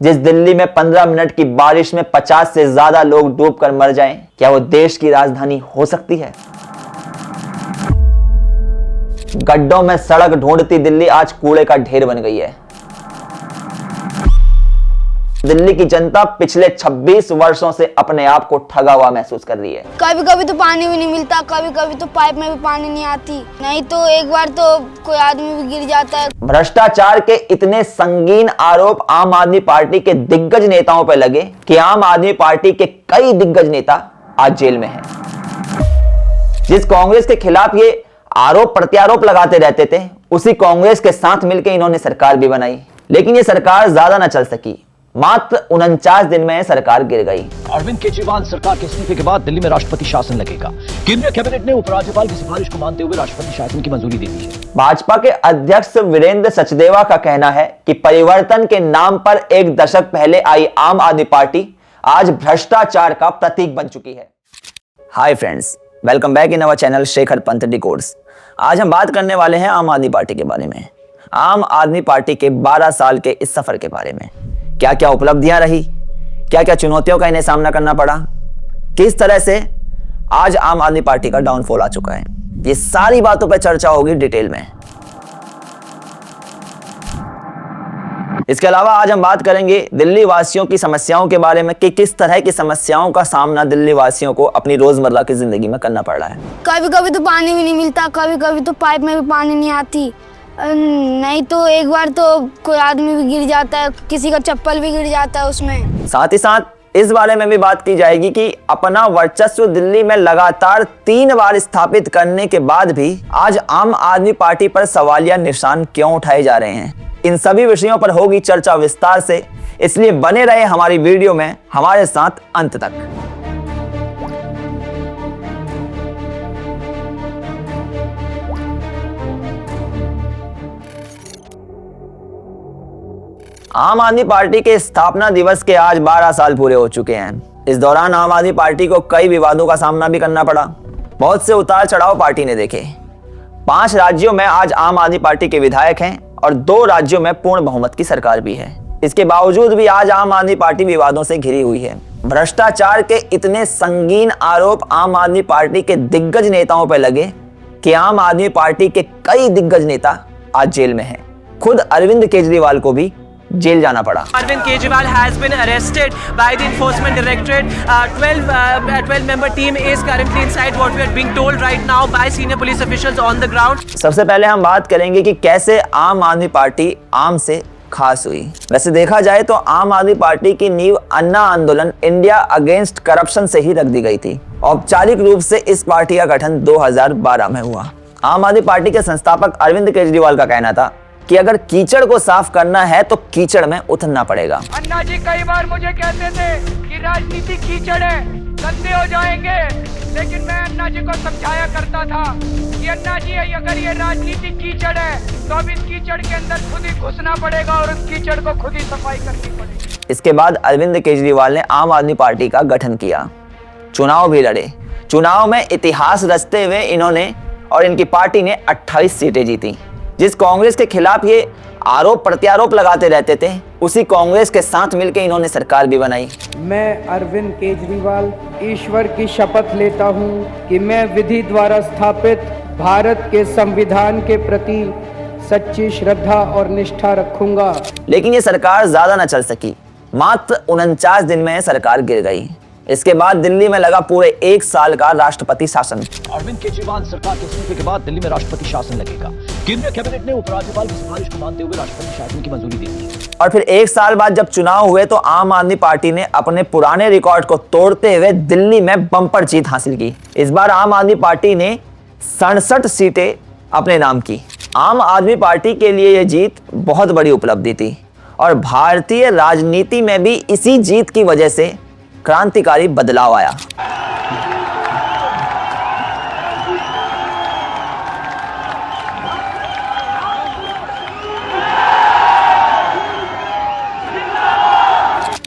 जिस दिल्ली में 15 मिनट की बारिश में 50 से ज्यादा लोग डूबकर मर जाएं, क्या वो देश की राजधानी हो सकती है? गड्ढों में सड़क ढूंढती दिल्ली आज कूड़े का ढेर बन गई है। दिल्ली की जनता पिछले 26 वर्षों से अपने आप को ठगा हुआ महसूस कर रही है। कभी कभी तो पानी भी नहीं मिलता, कभी कभी तो पाइप में भी पानी नहीं आती, नहीं तो एक बार तो कोई आदमी भी गिर जाता है। भ्रष्टाचार के इतने संगीन आरोप आम आदमी पार्टी के दिग्गज नेताओं पर लगे कि आम आदमी पार्टी के कई दिग्गज नेता आज जेल में हैं। जिस कांग्रेस के खिलाफ ये आरोप प्रत्यारोप लगाते रहते थे, उसी कांग्रेस के साथ मिलकर इन्होंने सरकार भी बनाई, लेकिन ये सरकार ज्यादा न चल सकी। मात्र 49 दिन में सरकार गिर गई। अरविंद केजरीवाल सरकार के इस्तीफे के बाद दिल्ली में राष्ट्रपति शासन लगेगा। केंद्रीय कैबिनेट ने उपराज्यपाल की सिफारिश को मानते हुए राष्ट्रपति शासन की मंजूरी दे दी है। भाजपा के अध्यक्ष वीरेंद्र सचदेवा का कहना है कि परिवर्तन के नाम पर एक दशक पहले आई आम आदमी पार्टी आज भ्रष्टाचार का प्रतीक बन चुकी है। Hi friends, welcome back in our channel Shekhar Pant डिकोड्स। आज हम बात करने वाले हैं आम आदमी पार्टी के बारे में, आम आदमी पार्टी के 12 साल के इस सफर के बारे में। क्या क्या उपलब्धियां रही, क्या क्या चुनौतियों का इन्हें सामना करना पड़ा, किस तरह से आज आम आदमी पार्टी का डाउनफॉल आ चुका है, ये सारी बातों पर चर्चा होगी डिटेल में। इसके अलावा आज हम बात करेंगे दिल्ली वासियों की समस्याओं के बारे में कि किस तरह की समस्याओं का सामना दिल्ली वासियों को अपनी रोजमर्रा की जिंदगी में करना पड़ रहा है। कभी कभी तो पानी भी नहीं मिलता, कभी कभी तो पाइप में भी पानी नहीं आती, नहीं तो एक बार तो कोई आदमी भी गिर जाता है, किसी का चप्पल भी गिर जाता है उसमें। साथ ही साथ इस बारे में भी बात की जाएगी कि अपना वर्चस्व दिल्ली में लगातार 3 बार स्थापित करने के बाद भी आज आम आदमी पार्टी पर सवालिया निशान क्यों उठाए जा रहे हैं। इन सभी विषयों पर होगी चर्चा विस्तार से, इसलिए बने रहे हमारी वीडियो में हमारे साथ अंत तक। आम आदमी पार्टी के स्थापना दिवस के आज 12 साल पूरे हो चुके हैं। इस दौरान आम आदमी पार्टी को कई विवादों का सामना भी करना पड़ा। बहुत से उतार चढ़ाव पार्टी ने देखे। 5 राज्यों में आज आम आदमी पार्टी के विधायक हैं और 2 राज्यों में पूर्ण बहुमत की सरकार भी है। इसके बावजूद भी आज आम आदमी पार्टी विवादों से घिरी हुई है। भ्रष्टाचार के इतने संगीन आरोप आम आदमी पार्टी के दिग्गज नेताओं पर लगे कि आम आदमी पार्टी के कई दिग्गज नेता आज जेल में हैं। खुद अरविंद केजरीवाल को भी जेल जाना पड़ा। Arvind Kejriwal has been arrested by the Enforcement Directorate. 12 member team is currently inside. What we are being told right now by senior police officials on the ground. सबसे पहले हम बात करेंगे कि कैसे आम आदमी पार्टी आम से खास हुई। वैसे देखा जाए तो आम आदमी पार्टी की नींव अन्ना आंदोलन इंडिया अगेंस्ट करप्शन से ही रख दी गई थी। औपचारिक रूप से इस पार्टी का गठन 2012 में हुआ। आम आदमी पार्टी के संस्थापक अरविंद केजरीवाल का कहना था कि अगर कीचड़ को साफ करना है तो कीचड़ में उतरना पड़ेगा। अन्ना जी कई बार मुझे कहते थे कि राजनीति कीचड़ है, गंदे हो जाएंगे, लेकिन मैं अन्ना जी को समझाया करता था कि अन्ना जी अगर ये राजनीति कीचड़ है तो अब इस कीचड़ के अंदर खुद ही घुसना पड़ेगा और उस कीचड़ को खुद ही सफाई करनी पड़ेगी। इसके बाद अरविंद केजरीवाल ने आम आदमी पार्टी का गठन किया, चुनाव भी लड़े। चुनाव में इतिहास रचते हुए इन्होंने और इनकी पार्टी ने 28 सीटें जीती। जिस कांग्रेस के खिलाफ ये आरोप प्रत्यारोप लगाते रहते थे, उसी कांग्रेस के साथ मिलकर इन्होंने सरकार भी बनाई। मैं अरविंद केजरीवाल ईश्वर की शपथ लेता हूं कि मैं विधि द्वारा स्थापित भारत के संविधान के प्रति सच्ची श्रद्धा और निष्ठा रखूंगा। लेकिन ये सरकार ज्यादा न चल सकी। मात्र 49 दिन में सरकार गिर गई। इसके बाद दिल्ली में लगा पूरे 1 साल का राष्ट्रपति शासन। अरविंद केजरीवाल सरकार के इस्तीफे के बाद दिल्ली में राष्ट्रपति शासन लगेगा। केंद्रीय कैबिनेट ने उपराज्यपाल की सिफारिश को मानते हुए राष्ट्रपति शासन की मंजूरी दे दी। और फिर 1 साल बाद जब चुनाव हुए तो आम आदमी पार्टी ने अपने पुराने रिकॉर्ड को तोड़ते हुए दिल्ली में बम्पर जीत हासिल की। इस बार आम आदमी पार्टी ने 67 सीटें अपने नाम की। आम आदमी पार्टी के लिए यह जीत बहुत बड़ी उपलब्धि थी और भारतीय राजनीति में भी इसी जीत की वजह से क्रांतिकारी बदलाव आया।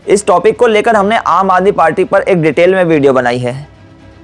इस टॉपिक को लेकर हमने आम आदमी पार्टी पर एक डिटेल में वीडियो बनाई है,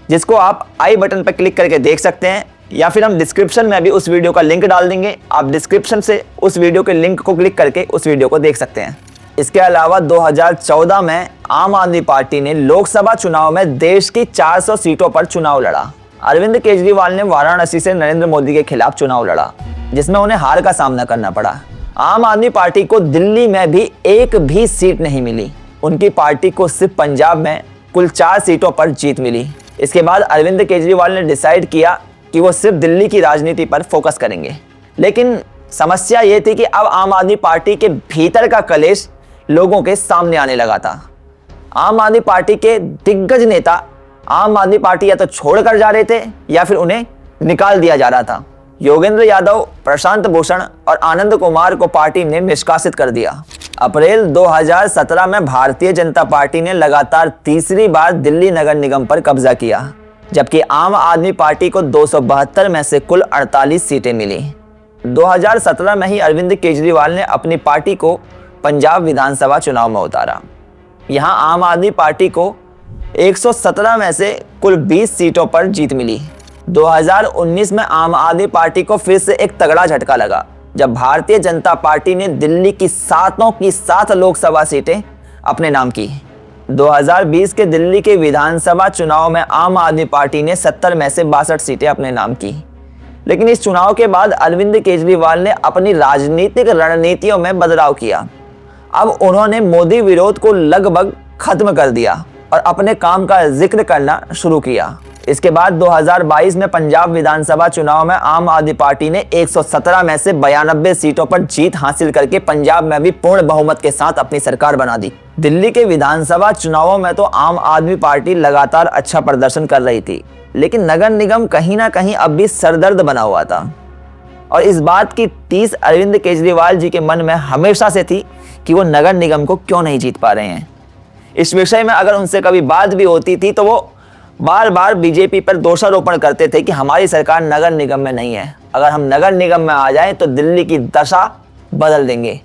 जिसको आप आई बटन पर क्लिक करके देख सकते हैं, या फिर हम डिस्क्रिप्शन में भी उस वीडियो का लिंक डाल देंगे। आप डिस्क्रिप्शन से उस वीडियो के लिंक को क्लिक करके उस वीडियो को देख सकते हैं। इसके अलावा 2014 में आम आदमी पार्टी ने लोकसभा चुनाव में देश की 400 सीटों पर चुनाव लड़ा। अरविंद केजरीवाल ने वाराणसी से नरेंद्र मोदी के खिलाफ चुनाव लड़ा, जिसमें उन्हें हार का सामना करना पड़ा। आम आदमी पार्टी को दिल्ली में भी एक भी सीट नहीं मिली। उनकी पार्टी को सिर्फ पंजाब में कुल 4 सीटों पर जीत मिली। इसके बाद अरविंद केजरीवाल ने डिसाइड किया कि वो सिर्फ दिल्ली की राजनीति पर फोकस करेंगे। लेकिन समस्या ये थी कि अब आम आदमी पार्टी के भीतर का कलेश लोगों के सामने आने लगा था। आम आदमी पार्टी के दिग्गज नेता आम आदमी पार्टी या तो छोड़कर जा रहे थे या फिर उन्हें निकाल दिया जा रहा था। योगेंद्र यादव, प्रशांत भूषण और आनंद कुमार को पार्टी ने निष्कासित कर दिया। अप्रैल 2017 में भारतीय जनता पार्टी ने लगातार तीसरी बार दिल्ली नगर निगम पर कब्जा किया, जबकि आम आदमी पार्टी को 272 में से कुल 48 सीटें मिली। 2017 में ही अरविंद केजरीवाल ने अपनी पार्टी को पंजाब विधानसभा चुनाव में उतारा। यहां आम आदमी पार्टी को 117 में से कुल 20 सीटों पर जीत मिली। 2019 में आम आदमी पार्टी को फिर से एक तगड़ा झटका लगा, जब भारतीय जनता पार्टी ने दिल्ली की 7 लोकसभा सीटें अपने नाम की। 2020 के दिल्ली के विधानसभा चुनाव में आम आदमी पार्टी ने 70 में से 62 सीटें अपने नाम की। लेकिन इस चुनाव के बाद अरविंद केजरीवाल ने अपनी राजनीतिक रणनीतियों में बदलाव किया। अब उन्होंने मोदी विरोध को लगभग खत्म कर दिया और अपने काम का जिक्र करना शुरू किया। इसके बाद 2022 में पंजाब विधानसभा चुनाव में आम आदमी पार्टी ने 117 में से 92 सीटों पर जीत हासिल करके पंजाब में भी पूर्ण बहुमत के साथ अपनी सरकार बना दी। दिल्ली के विधानसभा चुनावों में तो आम आदमी पार्टी लगातार अच्छा प्रदर्शन कर रही थी, लेकिन नगर निगम कहीं ना कहीं अब भी सरदर्द बना हुआ था। और इस बात की टीस अरविंद केजरीवाल जी के मन में हमेशा से थी कि वो नगर निगम को क्यों नहीं जीत पा रहे हैं। इस विषय में अगर उनसे कभी बात भी होती थी तो वो बार बार बीजेपी पर दोषारोपण करते थे कि हमारी सरकार नगर निगम में नहीं है, अगर हम नगर निगम में आ जाएं तो दिल्ली की दशा बदल देंगे।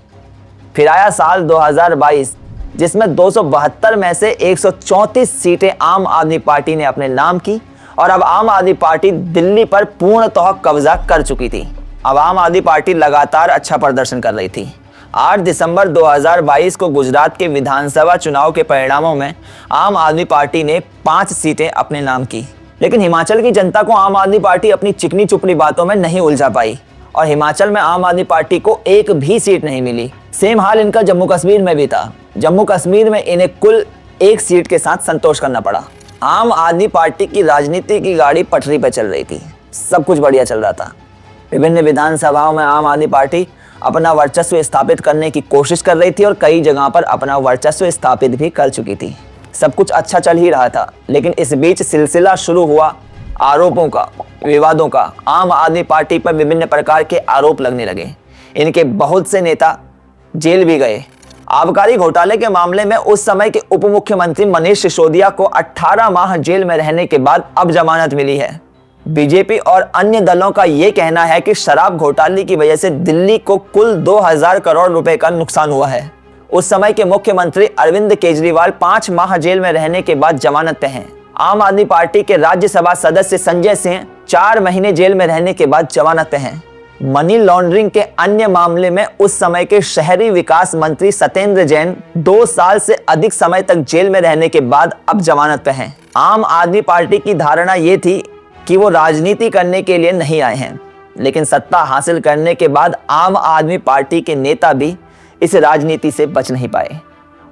फिर आया साल 2022, जिसमें 272 में से 134 सीटें आम आदमी पार्टी ने अपने नाम की और अब आम आदमी पार्टी दिल्ली पर पूर्णतः कब्जा कर चुकी थी। अब आम आदमी पार्टी लगातार अच्छा प्रदर्शन कर रही थी। 8 दिसंबर 2022 को गुजरात के विधानसभा चुनाव के परिणामों में आम आदमी पार्टी ने 5 सीटें अपने नाम की। लेकिन हिमाचल की जनता को आम आदमी पार्टी अपनी चिकनी चुपड़ी बातों में नहीं उलझा पाई और हिमाचल में आम आदमी पार्टी को एक भी सीट नहीं मिली। सेम हाल इनका जम्मू कश्मीर में भी था। जम्मू कश्मीर में इन्हें कुल 1 सीट के साथ संतोष करना पड़ा। आम आदमी पार्टी की राजनीति की गाड़ी पटरी पर चल रही थी, सब कुछ बढ़िया चल रहा था। विभिन्न विधानसभाओं में आम आदमी पार्टी अपना वर्चस्व स्थापित करने की कोशिश कर रही थी और कई जगह पर अपना वर्चस्व स्थापित भी कर चुकी थी। सब कुछ अच्छा चल ही रहा था, लेकिन इस बीच सिलसिला शुरू हुआ आरोपों का, विवादों का। आम आदमी पार्टी पर विभिन्न प्रकार के आरोप लगने लगे। इनके बहुत से नेता जेल भी गए। आबकारी घोटाले के मामले में उस समय के उप मुख्यमंत्री मनीष सिसोदिया को 18 माह जेल में रहने के बाद अब जमानत मिली है। बीजेपी और अन्य दलों का यह कहना है कि शराब घोटाले की वजह से दिल्ली को कुल 2000 करोड़ रुपए का नुकसान हुआ है। उस समय के मुख्यमंत्री अरविंद केजरीवाल 5 माह जेल में रहने के बाद जमानत पे हैं। आम आदमी पार्टी के राज्यसभा सदस्य संजय सिंह 4 महीने जेल में रहने के बाद जमानत पे हैं। मनी लॉन्ड्रिंग के अन्य मामले में उस समय के शहरी विकास मंत्री सत्येंद्र जैन 2 साल से अधिक समय तक जेल में रहने के बाद अब जमानत पे हैं। आम आदमी पार्टी की धारणा ये थी कि वो राजनीति करने के लिए नहीं आए हैं, लेकिन सत्ता हासिल करने के बाद आम आदमी पार्टी के नेता भी इस राजनीति से बच नहीं पाए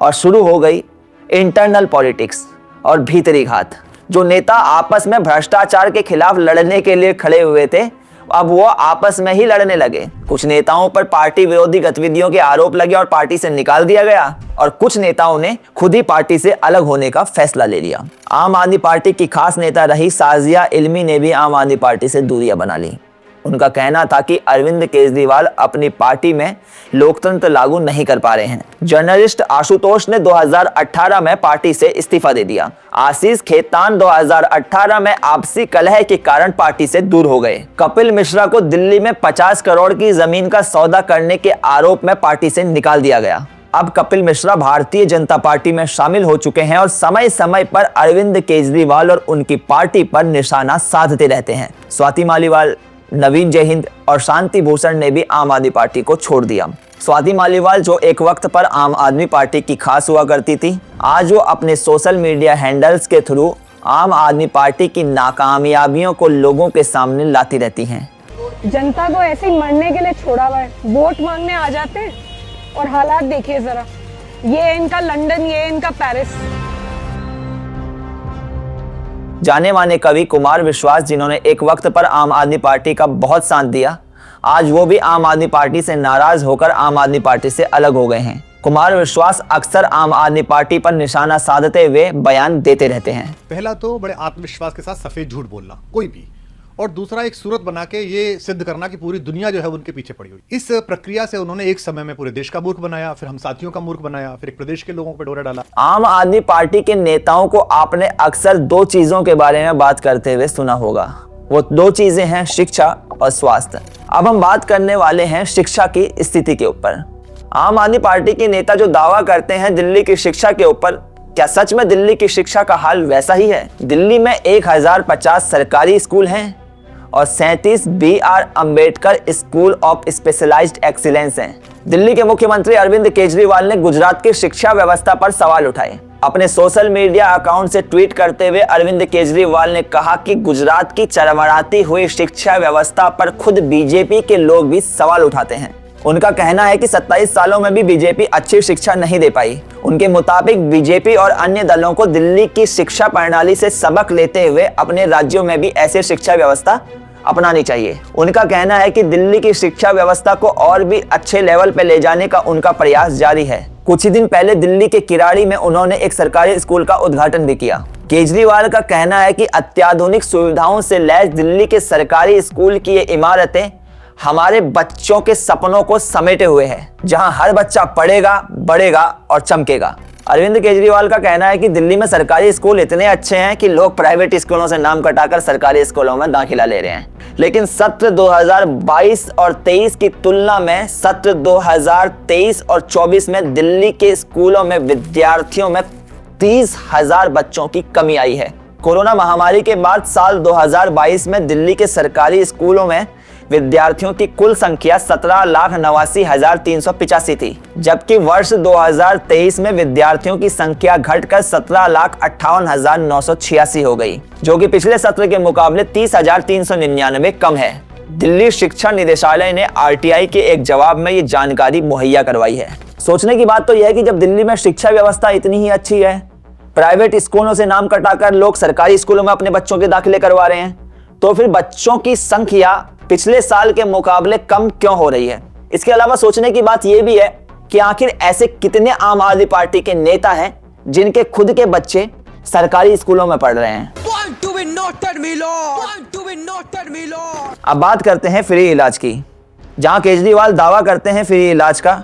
और शुरू हो गई इंटरनल पॉलिटिक्स और भीतरी घात। जो नेता आपस में भ्रष्टाचार के खिलाफ लड़ने के लिए खड़े हुए थे, अब वो आपस में ही लड़ने लगे। कुछ नेताओं पर पार्टी विरोधी गतिविधियों के आरोप लगे और पार्टी से निकाल दिया गया और कुछ नेताओं ने खुद ही पार्टी से अलग होने का फैसला ले लिया। आम आदमी पार्टी की खास नेता रही साजिया इल्मी ने भी आम आदमी पार्टी से दूरियां बना ली। उनका कहना था कि अरविंद केजरीवाल अपनी पार्टी में लोकतंत्र लागू नहीं कर पा रहे हैं। जर्नलिस्ट आशुतोष ने 2018 में पार्टी से इस्तीफा दे दिया। आशीष खेतान 2018 में आपसी कलह के कारण पार्टी से दूर हो गए। कपिल मिश्रा को दिल्ली में 50 करोड़ की जमीन का सौदा करने के आरोप में पार्टी से निकाल दिया गया। अब कपिल मिश्रा भारतीय जनता पार्टी में शामिल हो चुके हैं और समय समय पर अरविंद केजरीवाल और उनकी पार्टी पर निशाना साधते रहते हैं। स्वाति मालीवाल, नवीन जयहिंद और शांति भूषण ने भी आम आदमी पार्टी को छोड़ दिया। स्वाति मालीवाल जो एक वक्त पर आम आदमी पार्टी की खास हुआ करती थी, आज वो अपने सोशल मीडिया हैंडल्स के थ्रू आम आदमी पार्टी की नाकामयाबियों को लोगों के सामने लाती रहती हैं। जनता को ऐसे ही मरने के लिए छोड़ा हुआ है, वोट मांगने आ जाते हैं और हालात देखिए जरा, ये है इनका लंदन, ये है इनका पेरिस। जाने माने कवि कुमार विश्वास जिन्होंने एक वक्त पर आम आदमी पार्टी का बहुत साथ दिया, आज वो भी आम आदमी पार्टी से नाराज होकर आम आदमी पार्टी से अलग हो गए हैं। कुमार विश्वास अक्सर आम आदमी पार्टी पर निशाना साधते हुए बयान देते रहते हैं। पहला तो बड़े आत्मविश्वास के साथ सफेद झूठ बोलना कोई भी, और दूसरा एक सूरत बना के ये सिद्ध करना कि पूरी दुनिया जो है उनके पीछे पड़ी हुई। इस प्रक्रिया से उन्होंने एक समय में पूरे देश का मूर्ख बनाया, फिर हम साथियों का मूर्ख बनाया, फिर एक प्रदेश के लोगों पर डोरा डाला। आम आदमी पार्टी के नेताओं को आपने अक्सर दो चीजों के बारे में बात करते हुए सुना होगा। वो दो चीजें हैं शिक्षा और स्वास्थ्य। अब हम बात करने वाले हैं शिक्षा की स्थिति के ऊपर। आम आदमी पार्टी के नेता जो दावा करते हैं दिल्ली की शिक्षा के ऊपर, क्या सच में दिल्ली की शिक्षा का हाल वैसा ही है? दिल्ली में 1050 सरकारी स्कूल हैं और 37 BR Ambedkar school of specialised excellence हैं। दिल्ली के मुख्यमंत्री अरविंद केजरीवाल ने गुजरात की शिक्षा व्यवस्था पर सवाल उठाए। अपने सोशल मीडिया अकाउंट से ट्वीट करते हुए अरविंद केजरीवाल ने कहा कि गुजरात की चरमराती हुई शिक्षा व्यवस्था पर खुद बीजेपी के लोग भी सवाल उठाते हैं। उनका कहना है कि 27 सालों में भी बीजेपी अच्छी शिक्षा नहीं दे पाई। उनके मुताबिक बीजेपी और अन्य दलों को दिल्ली की शिक्षा प्रणाली से सबक लेते हुए अपने राज्यों में भी ऐसी शिक्षा व्यवस्था अपनानी चाहिए। उनका कहना है कि दिल्ली की शिक्षा व्यवस्था को और भी अच्छे लेवल पर ले जाने का उनका प्रयास जारी है। कुछ ही दिन पहले दिल्ली के किराड़ी में उन्होंने एक सरकारी स्कूल का उद्घाटन भी किया। केजरीवाल का कहना है कि अत्याधुनिक सुविधाओं से लैस दिल्ली के सरकारी स्कूल की ये इमारतें हमारे बच्चों के सपनों को समेटे हुए है, जहां हर बच्चा पढ़ेगा, बढ़ेगा और चमकेगा। अरविंद केजरीवाल का कहना है कि दिल्ली में सरकारी स्कूल इतने अच्छे हैं कि लोग प्राइवेट स्कूलों से नाम कटाकर सरकारी स्कूलों में दाखिला ले रहे हैं। लेकिन सत्र 2022 और 23 की तुलना में सत्र 2023 और 24 में दिल्ली के स्कूलों में विद्यार्थियों में 30,000 बच्चों की कमी आई है। कोरोना महामारी के बाद साल 2022 में दिल्ली के सरकारी स्कूलों में विद्यार्थियों की कुल संख्या 17,89,385 थी, जबकि वर्ष 2023 में विद्यार्थियों की संख्या घटकर 17,58,986 हो गई, जो कि पिछले सत्र के मुकाबले 30,399 कम है। दिल्ली शिक्षा निदेशालय ने RTI के एक जवाब में ये जानकारी मुहैया करवाई है। सोचने की बात तो यह है कि जब दिल्ली में शिक्षा व्यवस्था इतनी ही अच्छी है, प्राइवेट स्कूलों से नाम कटाकर लोग सरकारी स्कूलों में अपने बच्चों के दाखिले करवा रहे हैं, तो फिर बच्चों की संख्या पिछले साल के मुकाबले कम क्यों हो रही है? इसके अलावा सोचने की बात यह भी है कि आखिर ऐसे कितने आम आदमी पार्टी के नेता हैं जिनके खुद के बच्चे सरकारी स्कूलों में पढ़ रहे हैं। अब बात करते हैं फ्री इलाज की। जहां केजरीवाल दावा करते हैं फ्री इलाज का,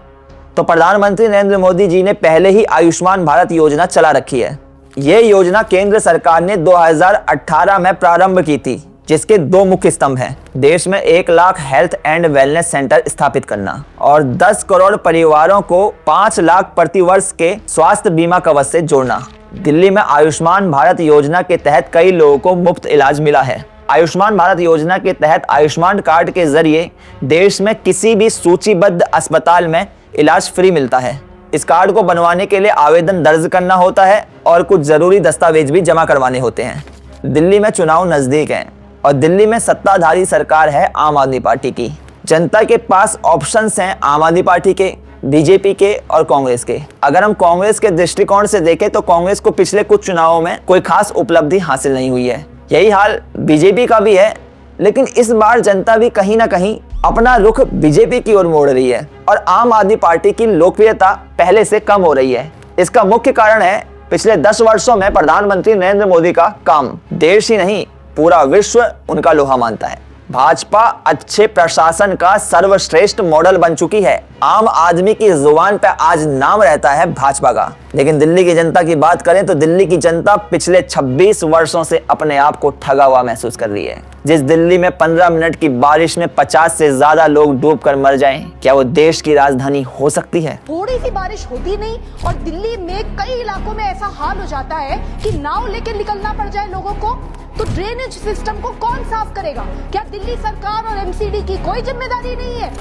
तो प्रधानमंत्री नरेंद्र मोदी जी ने पहले ही आयुष्मान भारत योजना चला रखी है। यह योजना केंद्र सरकार ने 2018 में प्रारंभ की थी, जिसके दो मुख्य स्तंभ हैं। देश में 1 lakh health and wellness centre स्थापित करना और 10 करोड़ परिवारों को 5 लाख प्रति वर्ष के स्वास्थ्य बीमा कवच से जोड़ना। दिल्ली में आयुष्मान भारत योजना के तहत कई लोगों को मुफ्त इलाज मिला है। आयुष्मान भारत योजना के तहत आयुष्मान कार्ड के जरिए देश में किसी भी सूचीबद्ध अस्पताल में इलाज फ्री मिलता है। इस कार्ड को बनवाने के लिए आवेदन दर्ज करना होता है और कुछ जरूरी दस्तावेज भी जमा करवाने होते हैं। दिल्ली में चुनाव नजदीक हैं और दिल्ली में सत्ताधारी सरकार है आम आदमी पार्टी की। जनता के पास ऑप्शंस हैं आम आदमी पार्टी के, बीजेपी के और कांग्रेस के। अगर हम कांग्रेस के दृष्टिकोण से देखें तो कांग्रेस को पिछले कुछ चुनावों में कोई खास उपलब्धि हासिल नहीं हुई है। यही हाल बीजेपी का भी है, लेकिन इस बार जनता भी कहीं ना कहीं अपना रुख बीजेपी की ओर मोड़ रही है और आम आदमी पार्टी की लोकप्रियता पहले से कम हो रही है। इसका मुख्य कारण है पिछले 10 वर्षों में प्रधानमंत्री नरेंद्र मोदी का काम। देश ही नहीं, पूरा विश्व उनका लोहा मानता है। भाजपा अच्छे प्रशासन का सर्वश्रेष्ठ मॉडल बन चुकी है। आम आदमी की जुबान पर आज नाम रहता है भाजपा का। लेकिन दिल्ली की जनता की बात करें तो दिल्ली की जनता पिछले 26 वर्षों से अपने आप को ठगा हुआ महसूस कर रही है। जिस दिल्ली में 15 मिनट की बारिश में 50 से ज्यादा लोग डूब कर मर जाएं, क्या वो देश की राजधानी हो सकती है? थोड़ी सी बारिश होती नहीं और दिल्ली में कई इलाकों में ऐसा हाल हो जाता है कि नाव लेकर निकलना पड़ जाए लोगों को। तो ड्रेनेज सिस्टम को कौन साफ करेगा? क्या दिल्ली सरकार और MCD की कोई जिम्मेदारी नहीं है?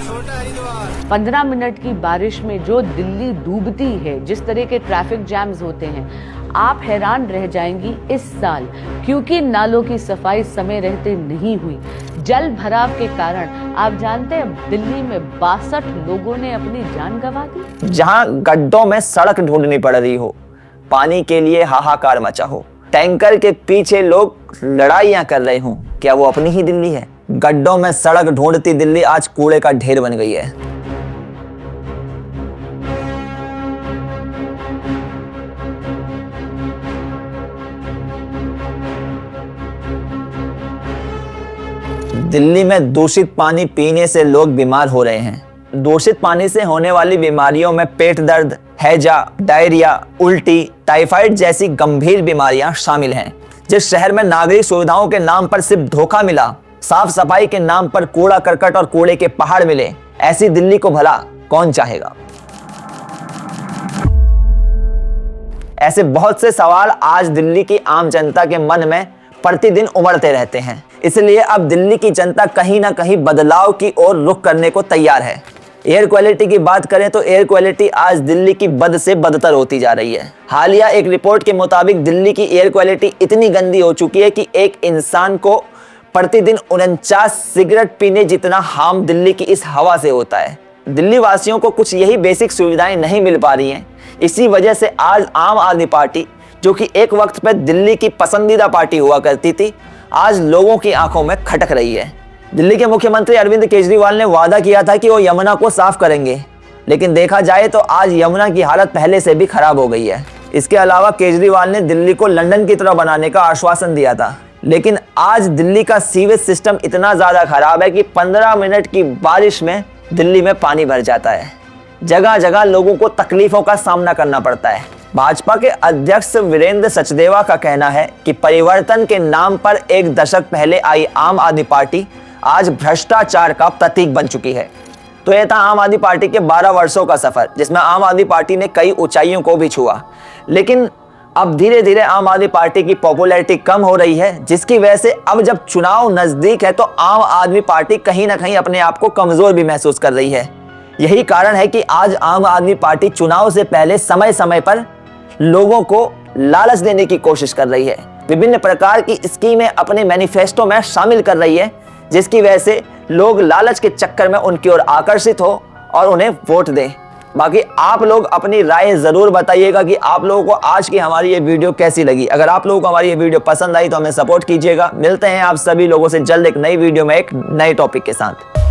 15 मिनट की बारिश में जो दिल्ली डूबती है, जिस तरह के ट्रैफिक जैम्स होते हैं, आप हैरान रह जाएंगी इस साल, क्योंकि नालों की सफाई समय रहते नहीं हुई। जल भराव के कारण आप जानते हैं दिल्ली में 62 लोगों ने अपनी जान गंवा दी। जहां गड्ढों में सड़क ढूंढनी पड़ रही हो, पानी के लिए हाहाकार मचा हो, टैंकर के पीछे लोग लड़ाइयां कर रहे हों, क्या वो अपनी ही दिल्ली है? गड्ढों में सड़क ढूंढती दिल्ली आज कूड़े का ढेर बन गई है। दिल्ली में दूषित पानी पीने से लोग बीमार हो रहे हैं। दूषित पानी से होने वाली बीमारियों में पेट दर्द, हैजा, डायरिया, उल्टी, टाइफाइड जैसी गंभीर बीमारियां शामिल हैं। जिस शहर में नागरिक सुविधाओं के नाम पर सिर्फ धोखा मिला, साफ सफाई के नाम पर कूड़ा करकट और कूड़े के पहाड़ मिले, ऐसी दिल्ली को भला कौन चाहेगा? ऐसे बहुत से सवाल आज दिल्ली की आम जनता के मन में प्रतिदिन उमड़ते रहते हैं। इसलिए अब दिल्ली की जनता कहीं ना कहीं बदलाव की ओर रुख करने को तैयार है। एयर क्वालिटी की बात करें तो एयर क्वालिटी आज दिल्ली की बद से बदतर होती जा रही है। हालिया एक रिपोर्ट के मुताबिक दिल्ली की एयर क्वालिटी इतनी गंदी हो चुकी है कि एक इंसान को प्रतिदिन 49 सिगरेट पीने जितना हार्म दिल्ली की इस हवा से होता है। दिल्ली वासियों को कुछ यही बेसिक सुविधाएं नहीं मिल पा रही हैं। इसी वजह से आज आम आदमी पार्टी, जो कि एक वक्त पर दिल्ली की पसंदीदा पार्टी हुआ करती थी, आज लोगों की आंखों में खटक रही है। दिल्ली के मुख्यमंत्री अरविंद केजरीवाल ने वादा किया था कि वो यमुना को साफ करेंगे, लेकिन देखा जाए तो आज यमुना की हालत पहले से भी खराब हो गई है। इसके अलावा केजरीवाल ने दिल्ली को लंदन की तरह बनाने का आश्वासन दिया था, लेकिन आज दिल्ली का सीवेज सिस्टम इतना ज्यादा खराब है कि 15 मिनट की बारिश में दिल्ली में पानी भर जाता है। जगह जगह लोगों को तकलीफों का सामना करना पड़ता है। भाजपा के अध्यक्ष वीरेंद्र सचदेवा का कहना है कि परिवर्तन के नाम पर एक दशक पहले आई आम आदमी पार्टी आज भ्रष्टाचार का प्रतीक बन चुकी है। तो यह था आम आदमी पार्टी के 12 वर्षों का सफर, जिसमें आम आदमी पार्टी ने कई ऊंचाइयों को भी छुआ। लेकिन अब धीरे धीरे आम आदमी पार्टी की पॉपुलैरिटी कम हो रही है, जिसकी वजह से अब जब चुनाव नजदीक है तो आम आदमी पार्टी कहीं ना कहीं अपने आप को कमजोर भी महसूस कर रही है। यही कारण है कि आज आम आदमी पार्टी चुनाव से पहले समय समय पर लोगों को लालच देने की कोशिश कर रही है। विभिन्न प्रकार की स्कीमें अपने मैनिफेस्टो में शामिल कर रही है, जिसकी वजह से लोग लालच के चक्कर में उनकी ओर आकर्षित हो और उन्हें वोट दें। बाकी आप लोग अपनी राय जरूर बताइएगा कि आप लोगों को आज की हमारी ये वीडियो कैसी लगी। अगर आप लोगों को हमारी ये वीडियो पसंद आई तो हमें सपोर्ट कीजिएगा। मिलते हैं आप सभी लोगों से जल्द एक नई वीडियो में एक नए टॉपिक के साथ।